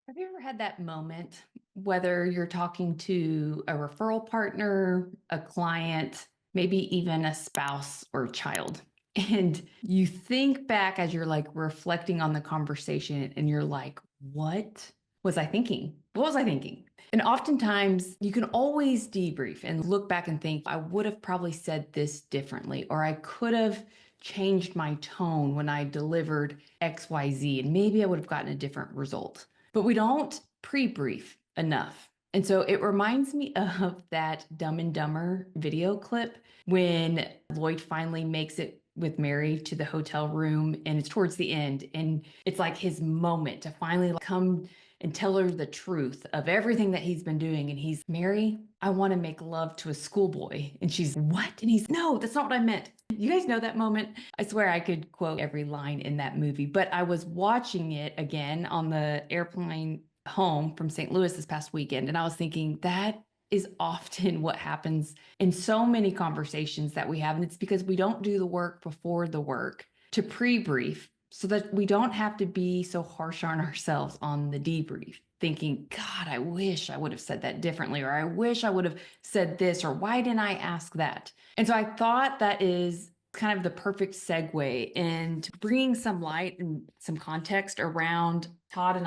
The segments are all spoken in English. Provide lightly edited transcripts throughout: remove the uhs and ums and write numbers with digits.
Have you ever had that moment, whether you're talking to a referral partner, a client, maybe even a spouse or child, and you think back as you're like reflecting on the conversation and you're like, what was I thinking? What was I thinking? And oftentimes you can always debrief and look back and think, I would have probably said this differently, or I could have changed my tone when I delivered XYZ, and maybe I would have gotten a different result. But we don't pre-brief enough. And so it reminds me of that Dumb and Dumber video clip when Lloyd finally makes it with Mary to the hotel room, and it's towards the end, and it's like his moment to finally come and tell her the truth of everything that he's been doing. And he's, Mary, I want to make love to a schoolboy. And she's, what? And he's, no, that's not what I meant. You guys know that moment? I swear I could quote every line in that movie, but I was watching it again on the airplane home from St. Louis this past weekend. And I was thinking that is often what happens in so many conversations that we have. And it's because we don't do the work before the work to pre-brief so that we don't have to be so harsh on ourselves on the debrief, thinking, God, I wish I would have said that differently, or I wish I would have said this, or why didn't I ask that? And so I thought that is kind of the perfect segue into bringing some light and some context around Todd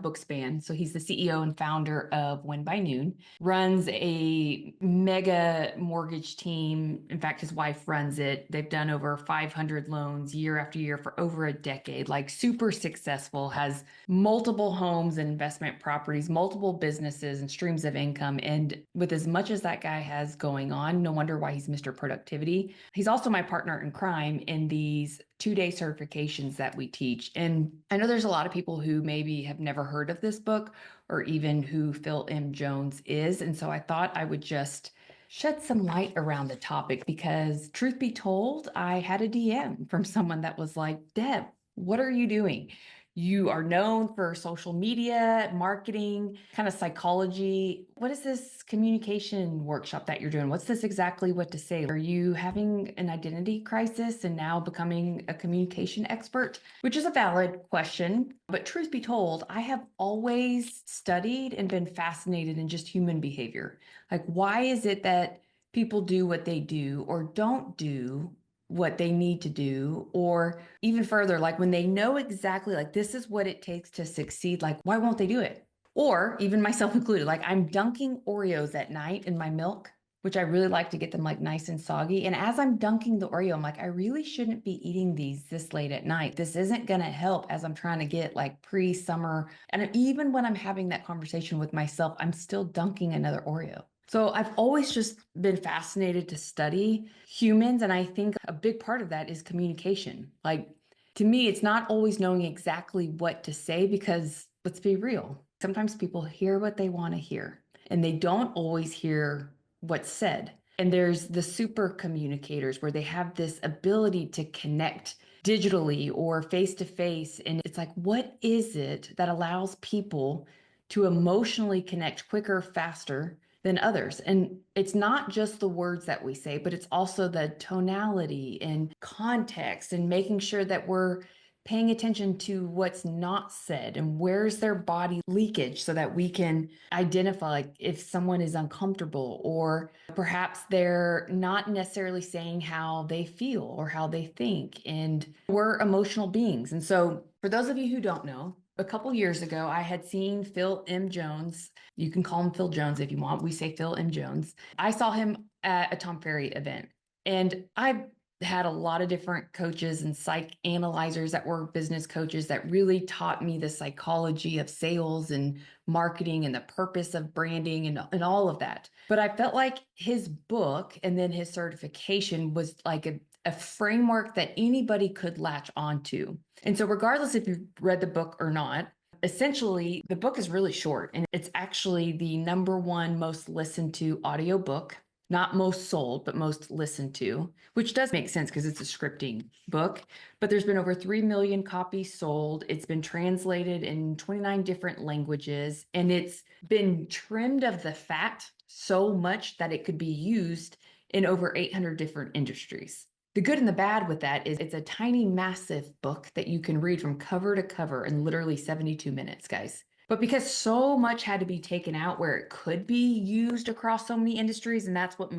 Bookspan. So he's the CEO and founder of Win by Noon, runs a mega mortgage team. In fact, his wife runs it. They've done over 500 loans year after year for over a decade, like super successful, has multiple homes and investment properties, multiple businesses and streams of income. And with as much as that guy has going on, no wonder why he's Mr. Productivity. He's also my partner in crime in these 2-day certifications that we teach. And I know there's a lot of people who maybe have never heard of this book or even who Phil M. Jones is. And so I thought I would just shed some light around the topic because, truth be told, I had a DM from someone that was like, Deb, what are you doing? You are known for social media, marketing, kind of psychology. What is this communication workshop that you're doing? What's this exactly what to say? Are you having an identity crisis and now becoming a communication expert? Which is a valid question. But truth be told, I have always studied and been fascinated in just human behavior. Like, why is it that people do what they do or don't do what they need to do? Or even further, like when they know exactly like this is what it takes to succeed, like why won't they do it? Or even myself included, like I'm dunking Oreos at night in my milk, which I really like to get them like nice and soggy. And as I'm dunking the Oreo, I'm like, I really shouldn't be eating these this late at night. This isn't going to help as I'm trying to get like pre-summer. And even when I'm having that conversation with myself, I'm still dunking another Oreo. So I've always just been fascinated to study humans. And I think a big part of that is communication. Like to me, it's not always knowing exactly what to say because let's be real. Sometimes people hear what they want to hear and they don't always hear what's said. And there's the super communicators where they have this ability to connect digitally or face to face. And it's like, what is it that allows people to emotionally connect quicker, faster than others? And it's not just the words that we say, but it's also the tonality and context and making sure that we're paying attention to what's not said and where's their body leakage so that we can identify like if someone is uncomfortable or perhaps they're not necessarily saying how they feel or how they think. And we're emotional beings. And so for those of you who don't know, a couple years ago, I had seen Phil M. Jones. You can call him Phil Jones if you want. We say Phil M. Jones. I saw him at a Tom Ferry event, and I had a lot of different coaches and psych analyzers that were business coaches that really taught me the psychology of sales and marketing and the purpose of branding and all of that. But I felt like his book and then his certification was like a framework that anybody could latch onto. And so, regardless if you've read the book or not, essentially the book is really short and it's actually the number one most listened to audiobook, not most sold, but most listened to, which does make sense because it's a scripting book. But there's been over 3 million copies sold. It's been translated in 29 different languages, and it's been trimmed of the fat so much that it could be used in over 800 different industries. The good and the bad with that is it's a tiny, massive book that you can read from cover to cover in literally 72 minutes, guys. But because so much had to be taken out where it could be used across so many industries, and that's what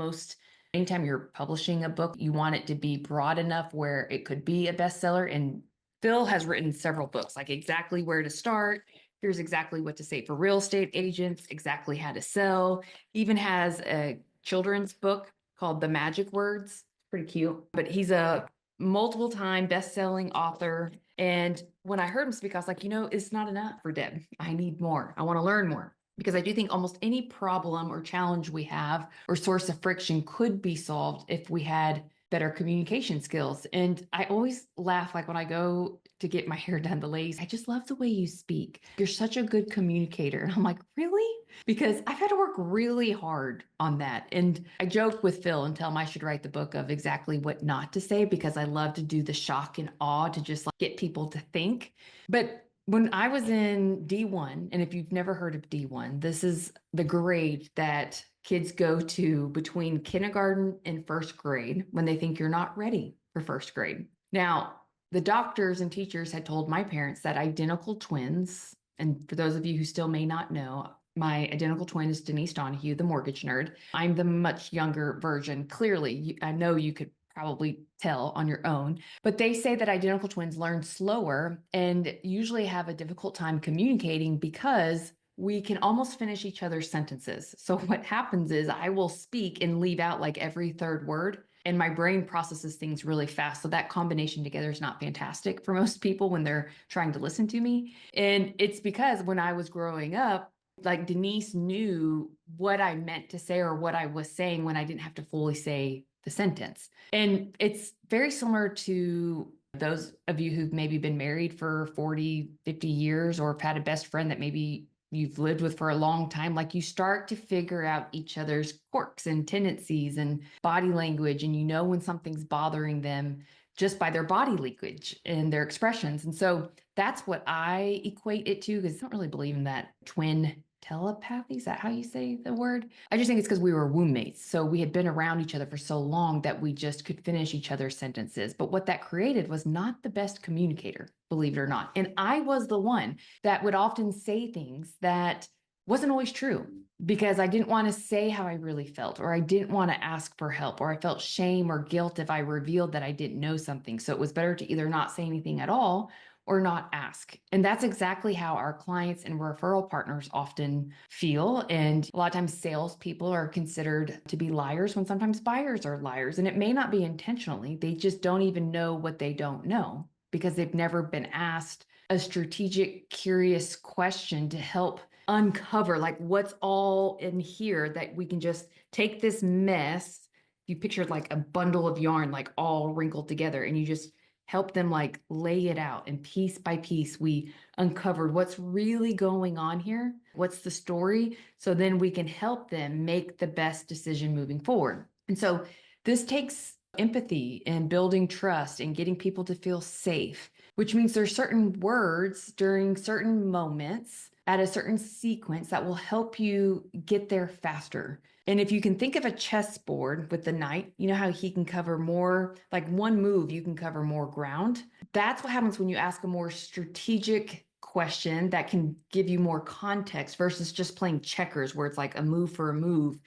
anytime you're publishing a book, you want it to be broad enough where it could be a bestseller. And Phil has written several books, like exactly where to start. Here's exactly what to say for real estate agents, exactly how to sell. He even has a children's book called The Magic Words. Pretty cute. But he's a multiple time best-selling author. And when I heard him speak, I was like, it's not enough for Deb. I need more. I want to learn more. Because I do think almost any problem or challenge we have or source of friction could be solved if we had better communication skills. And I always laugh, like when I go to get my hair done, the ladies, I just love the way you speak. You're such a good communicator. And I'm like, really? Because I've had to work really hard on that. And I joke with Phil and tell him I should write the book of exactly what not to say, because I love to do the shock and awe to just like get people to think. But when I was in D1, and if you've never heard of D1, this is the grade that kids go to between kindergarten and first grade when they think you're not ready for first grade. Now, the doctors and teachers had told my parents that identical twins, and for those of you who still may not know, my identical twin is Denise Donahue, the mortgage nerd. I'm the much younger version. Clearly, I know you could probably tell on your own, but they say that identical twins learn slower and usually have a difficult time communicating because we can almost finish each other's sentences. So what happens is I will speak and leave out like every third word, and my brain processes things really fast. So that combination together is not fantastic for most people when they're trying to listen to me. And it's because when I was growing up, like Denise knew what I meant to say or what I was saying when I didn't have to fully say the sentence. And it's very similar to those of you who've maybe been married for 40, 50 years, or have had a best friend that maybe you've lived with for a long time. Like you start to figure out each other's quirks and tendencies and body language, and you know when something's bothering them just by their body language and their expressions. And so that's what I equate it to, because I don't really believe in that twin telepathy. Is that how you say the word? I just think it's because we were roommates. So we had been around each other for so long that we just could finish each other's sentences. But what that created was not the best communicator, believe it or not. And I was the one that would often say things that wasn't always true, because I didn't want to say how I really felt, or I didn't want to ask for help, or I felt shame or guilt if I revealed that I didn't know something. So it was better to either not say anything at all or not ask. And that's exactly how our clients and referral partners often feel. And a lot of times salespeople are considered to be liars when sometimes buyers are liars. And it may not be intentionally, they just don't even know what they don't know because they've never been asked a strategic, curious question to help uncover like what's all in here that we can just take this mess. You pictured like a bundle of yarn, like all wrinkled together, and you just help them like lay it out. And piece by piece, we uncovered what's really going on here. What's the story? So then we can help them make the best decision moving forward. And so this takes empathy and building trust and getting people to feel safe, which means there's certain words during certain moments at a certain sequence that will help you get there faster. And if you can think of a chessboard with the knight, you know how he can cover more, like one move, you can cover more ground. That's what happens when you ask a more strategic question that can give you more context versus just playing checkers where it's like a move for a move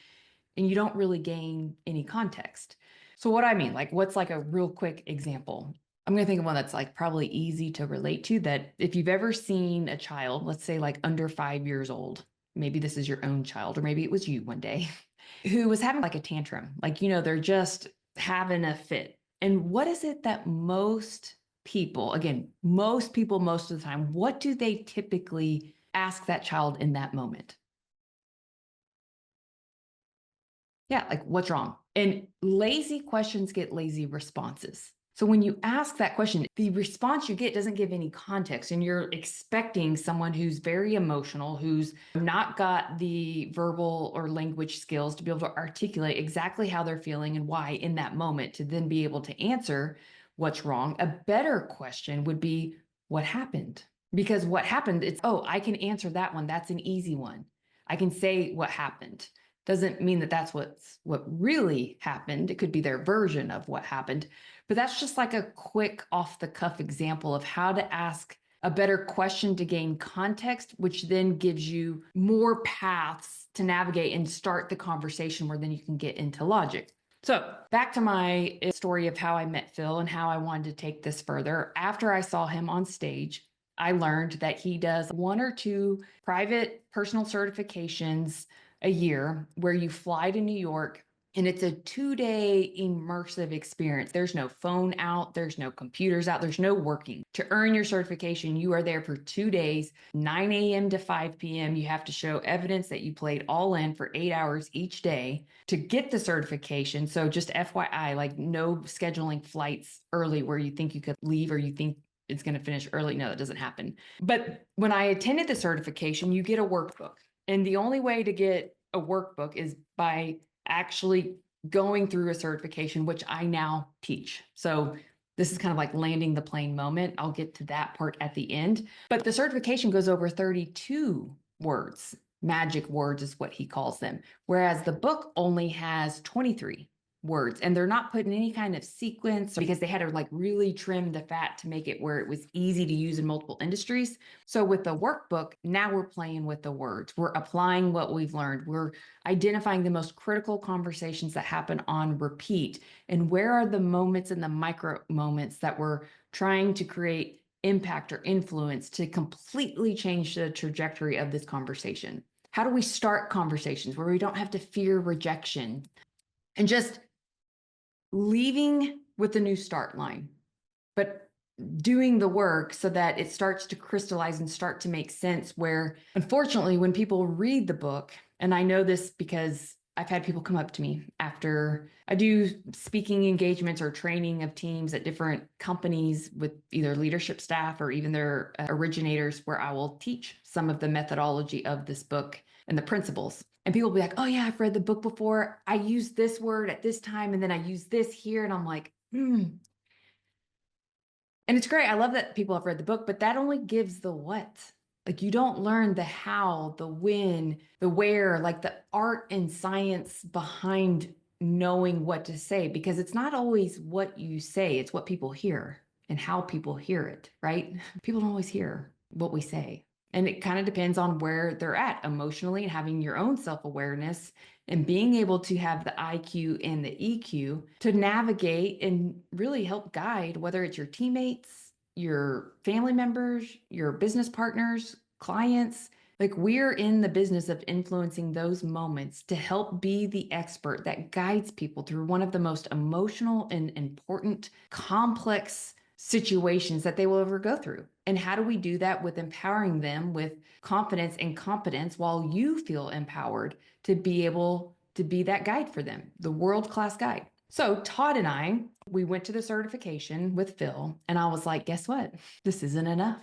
and you don't really gain any context. So what I mean, like what's like a real quick example? I'm going to think of one that's like probably easy to relate to, that if you've ever seen a child, let's say like under 5 years old, maybe this is your own child, or maybe it was you one day, who was having like a tantrum, like, they're just having a fit. And what is it that most people, again, most people, most of the time, what do they typically ask that child in that moment? Yeah, like what's wrong? And lazy questions get lazy responses. So when you ask that question, the response you get doesn't give any context, and you're expecting someone who's very emotional, who's not got the verbal or language skills to be able to articulate exactly how they're feeling and why in that moment to then be able to answer what's wrong. A better question would be, what happened? Because what happened, it's, oh, I can answer that one. That's an easy one. I can say what happened. Doesn't mean that that's what really happened. It could be their version of what happened. But that's just like a quick off the cuff example of how to ask a better question to gain context, which then gives you more paths to navigate and start the conversation where then you can get into logic. So back to my story of how I met Phil and how I wanted to take this further. After I saw him on stage, I learned that he does 1 or 2 private personal certifications a year where you fly to New York, and it's a 2-day immersive experience. There's no phone out, there's no computers out, there's no working. To earn your certification, you are there for 2 days, 9 a.m. to 5 p.m. You have to show evidence that you played all in for 8 hours each day to get the certification. So just FYI, like no scheduling flights early where you think you could leave or you think it's going to finish early. No, that doesn't happen. But when I attended the certification, you get a workbook. And the only way to get a workbook is by actually going through a certification, which I now teach. So this is kind of like landing the plane moment. I'll get to that part at the end. But the certification goes over 32 words. Magic words is what he calls them. Whereas the book only has 23 words, and they're not put in any kind of sequence because they had to like really trim the fat to make it where it was easy to use in multiple industries. So with the workbook, now we're playing with the words. We're applying what we've learned. We're identifying the most critical conversations that happen on repeat. And where are the moments and the micro moments that we're trying to create impact or influence to completely change the trajectory of this conversation? How do we start conversations where we don't have to fear rejection and just leaving with a new start line, but doing the work so that it starts to crystallize and start to make sense? Where unfortunately, when people read the book, and I know this because I've had people come up to me after I do speaking engagements or training of teams at different companies with either leadership staff or even their originators, where I will teach some of the methodology of this book and the principles. And people will be like, oh yeah, I've read the book before. I used this word at this time, and then I use this here. And I'm like, And it's great. I love that people have read the book, but that only gives the what. Like you don't learn the how, the when, the where, like the art and science behind knowing what to say, because it's not always what you say, it's what people hear and how people hear it, right? People don't always hear what we say. And it kind of depends on where they're at emotionally and having your own self-awareness and being able to have the IQ and the EQ to navigate and really help guide, whether it's your teammates, your family members, your business partners, clients. Like we're in the business of influencing those moments to help be the expert that guides people through one of the most emotional and important, complex situations that they will ever go through. And how do we do that? With empowering them with confidence and competence while you feel empowered to be able to be that guide for them, the world-class guide. So Todd and I, we went to the certification with Phil, and I was like, guess what? This isn't enough.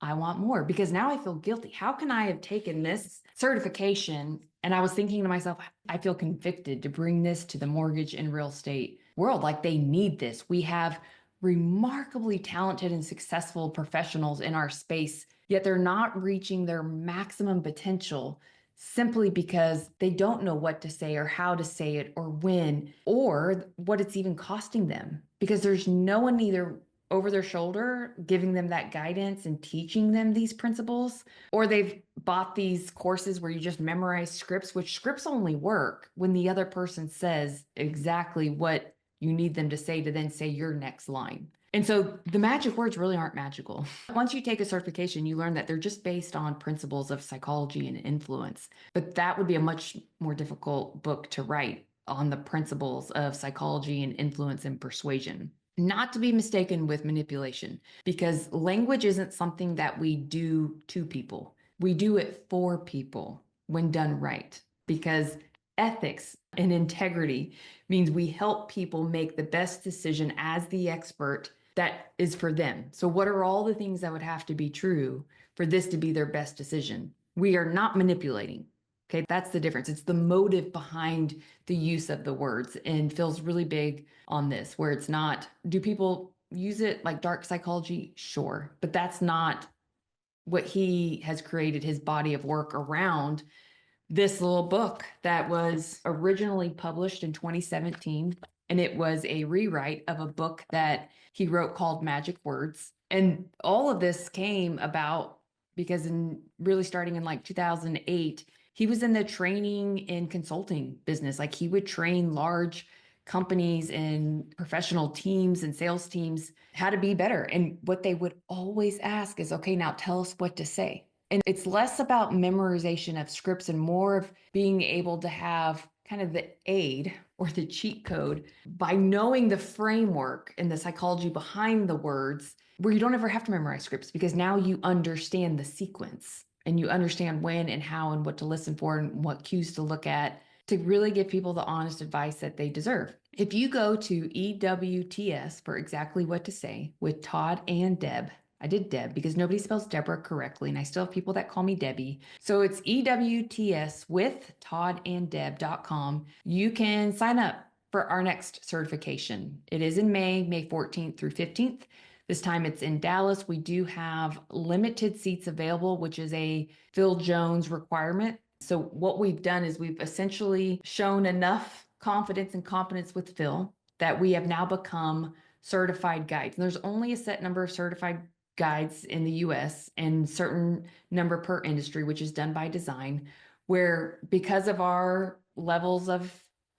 I want more, because now I feel guilty. How can I have taken this certification? And I was thinking to myself, I feel convicted to bring this to the mortgage and real estate world. Like they need this. We have remarkably talented and successful professionals in our space, yet they're not reaching their maximum potential simply because they don't know what to say or how to say it or when or what it's even costing them, because there's no one either over their shoulder giving them that guidance and teaching them these principles, or they've bought these courses where you just memorize scripts, which scripts only work when the other person says exactly what you need them to say then say your next line. And so the magic words really aren't magical. Once you take a certification, you learn that they're just based on principles of psychology and influence. But that would be a much more difficult book to write on the principles of psychology and influence and persuasion. Not to be mistaken with manipulation, because language isn't something that we do to people. We do it for people when done right, because ethics and integrity means we help people make the best decision as the expert that is for them. So what are all the things that would have to be true for this to be their best decision? We are not manipulating. Okay, that's the difference. It's the motive behind the use of the words, and Phil's really big on this, where it's not, do people use it like dark psychology? Sure, but that's not what he has created his body of work around. This little book that was originally published in 2017, and it was a rewrite of a book that he wrote called Magic Words. And all of this came about because in really starting in like 2008, he was in the training and consulting business. Like he would train large companies and professional teams and sales teams how to be better. And what they would always ask is, okay, now tell us what to say. And it's less about memorization of scripts and more of being able to have kind of the aid or the cheat code by knowing the framework and the psychology behind the words, where you don't ever have to memorize scripts because now you understand the sequence and you understand when and how and what to listen for and what cues to look at to really give people the honest advice that they deserve. If you go to EWTS for exactly what to say with Todd and Deb, I did Deb because nobody spells Deborah correctly, and I still have people that call me Debbie. So it's EWTS with toddandDeb.com. You can sign up for our next certification. It is in May 14th through 15th. This time it's in Dallas. We do have limited seats available, which is a Phil Jones requirement. So what we've done is we've essentially shown enough confidence and competence with Phil that we have now become certified guides. And there's only a set number of certified guides in the US and certain number per industry, which is done by design, where because of our levels of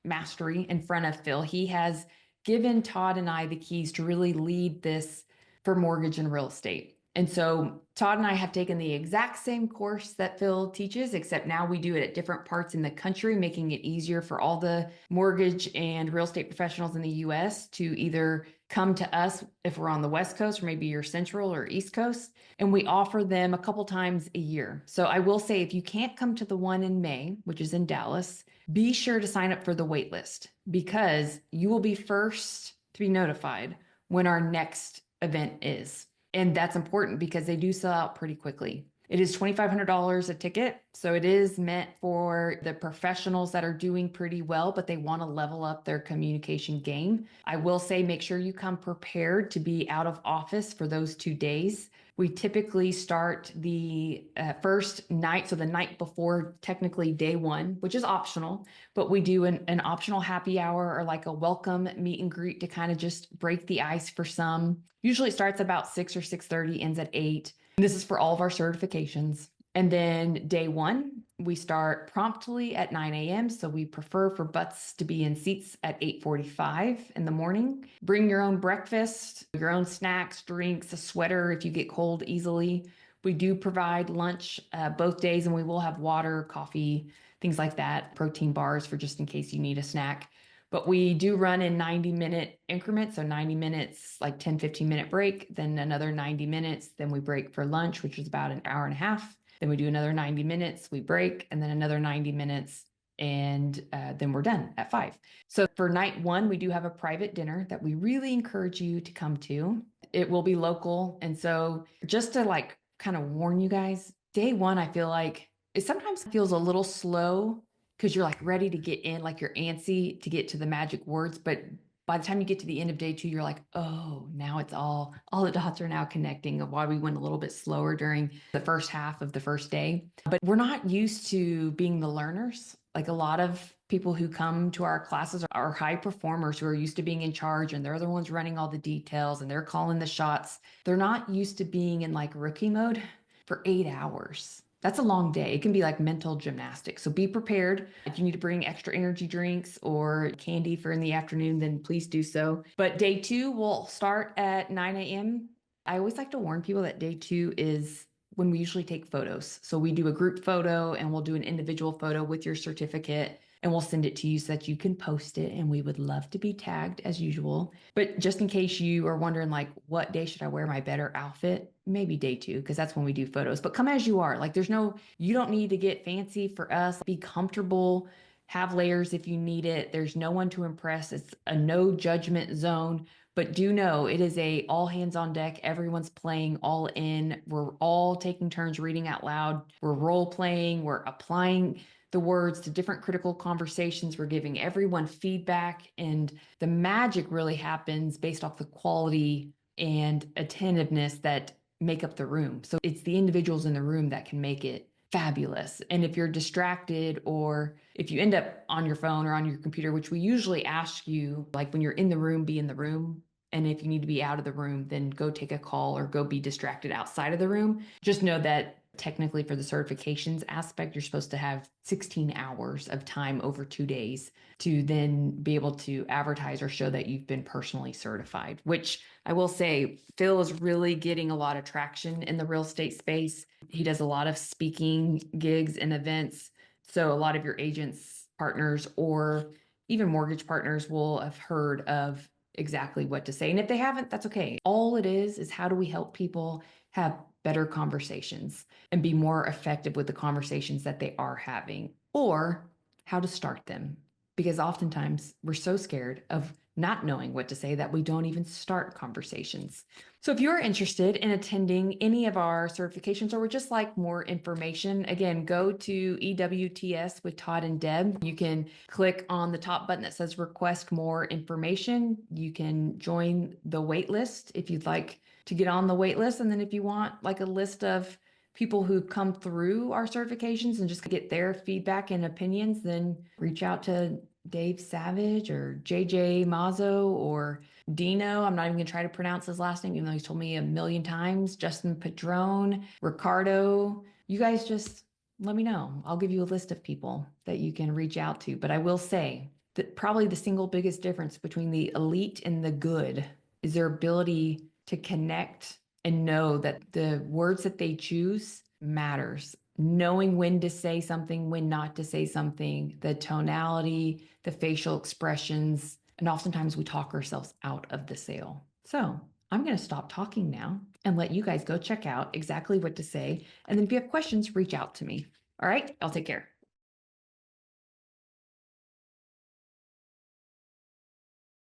mastery in front of Phil, he has given Todd and I the keys to really lead this for mortgage and real estate. And so Todd and I have taken the exact same course that Phil teaches, except now we do it at different parts in the country, making it easier for all the mortgage and real estate professionals in the US to either come to us if we're on the West Coast, or maybe you're Central or East Coast, and we offer them a couple times a year. So I will say, if you can't come to the one in May, which is in Dallas, be sure to sign up for the wait list because you will be first to be notified when our next event is. And that's important because they do sell out pretty quickly. It is $2,500 a ticket. So it is meant for the professionals that are doing pretty well, but they want to level up their communication game. I will say, make sure you come prepared to be out of office for those 2 days. We typically start the first night, so the night before technically day one, which is optional, but we do an optional happy hour or like a welcome meet and greet to kind of just break the ice for some. Usually it starts about 6 or 6:30, ends at 8. This is for all of our certifications. And then day one, we start promptly at 9 a.m. So we prefer for butts to be in seats at 8:45 in the morning. Bring your own breakfast, your own snacks, drinks, a sweater if you get cold easily. We do provide lunch both days, and we will have water, coffee, things like that, protein bars for just in case you need a snack. But we do run in 90-minute increments. So 90 minutes, like 10, 15-minute break, then another 90 minutes. Then we break for lunch, which is about an hour and a half. Then we do another 90 minutes, we break, and then another 90 minutes. And then we're done at 5. So for night one, we do have a private dinner that we really encourage you to come to. It will be local. And so just to like kind of warn you guys, day one, I feel like it sometimes feels a little slow because you're like ready to get in, like you're antsy to get to the magic words. But by the time you get to the end of day two, you're like, oh, now it's all the dots are now connecting of why we went a little bit slower during the first half of the first day. But we're not used to being the learners. Like a lot of people who come to our classes are high performers who are used to being in charge, and they're the ones running all the details and they're calling the shots. They're not used to being in like rookie mode for 8 hours. That's a long day. It can be like mental gymnastics. So be prepared. If you need to bring extra energy drinks or candy for in the afternoon, then please do so. But day two will start at 9 a.m. I always like to warn people that day two is when we usually take photos. So we do a group photo and we'll do an individual photo with your certificate, and we'll send it to you so that you can post it. And we would love to be tagged as usual. But just in case you are wondering, like, what day should I wear my better outfit? Maybe day two, because that's when we do photos. But come as you are. Like, you don't need to get fancy for us. Be comfortable, have layers if you need it. There's no one to impress. It's a no judgment zone. But do know it is a all hands on deck. Everyone's playing all in. We're all taking turns reading out loud. We're role playing. We're applying the words to different critical conversations. We're giving everyone feedback. And the magic really happens based off the quality and attentiveness that make up the room. So it's the individuals in the room that can make it fabulous. And if you're distracted, or if you end up on your phone or on your computer, which we usually ask you, like when you're in the room, be in the room, And if you need to be out of the room, then go take a call or go be distracted outside of the room. Just know that technically for the certifications aspect, you're supposed to have 16 hours of time over 2 days to then be able to advertise or show that you've been personally certified, which I will say, Phil is really getting a lot of traction in the real estate space. He does a lot of speaking gigs and events. So a lot of your agents, partners, or even mortgage partners will have heard of exactly what to say. And if they haven't, that's okay. All it is how do we help people have better conversations and be more effective with the conversations that they are having, or how to start them. Because oftentimes we're so scared of not knowing what to say that we don't even start conversations. So if you're interested in attending any of our certifications or would just like more information, again, go to EWTS with Todd and Deb. You can click on the top button that says request more information. You can join the wait list if you'd like to get on the wait list. And then if you want like a list of people who've come through our certifications and just get their feedback and opinions, then reach out to Dave Savage or JJ Mazzo or Dino. I'm not even going to try to pronounce his last name, even though he's told me a million times. Justin Padron, Ricardo. You guys just let me know. I'll give you a list of people that you can reach out to. But I will say that probably the single biggest difference between the elite and the good is their ability to connect and know that the words that they choose matters. Knowing when to say something, when not to say something, the tonality, the facial expressions, and oftentimes we talk ourselves out of the sale. So I'm going to stop talking now and let you guys go check out exactly what to say. And then if you have questions, reach out to me. All right, I'll take care.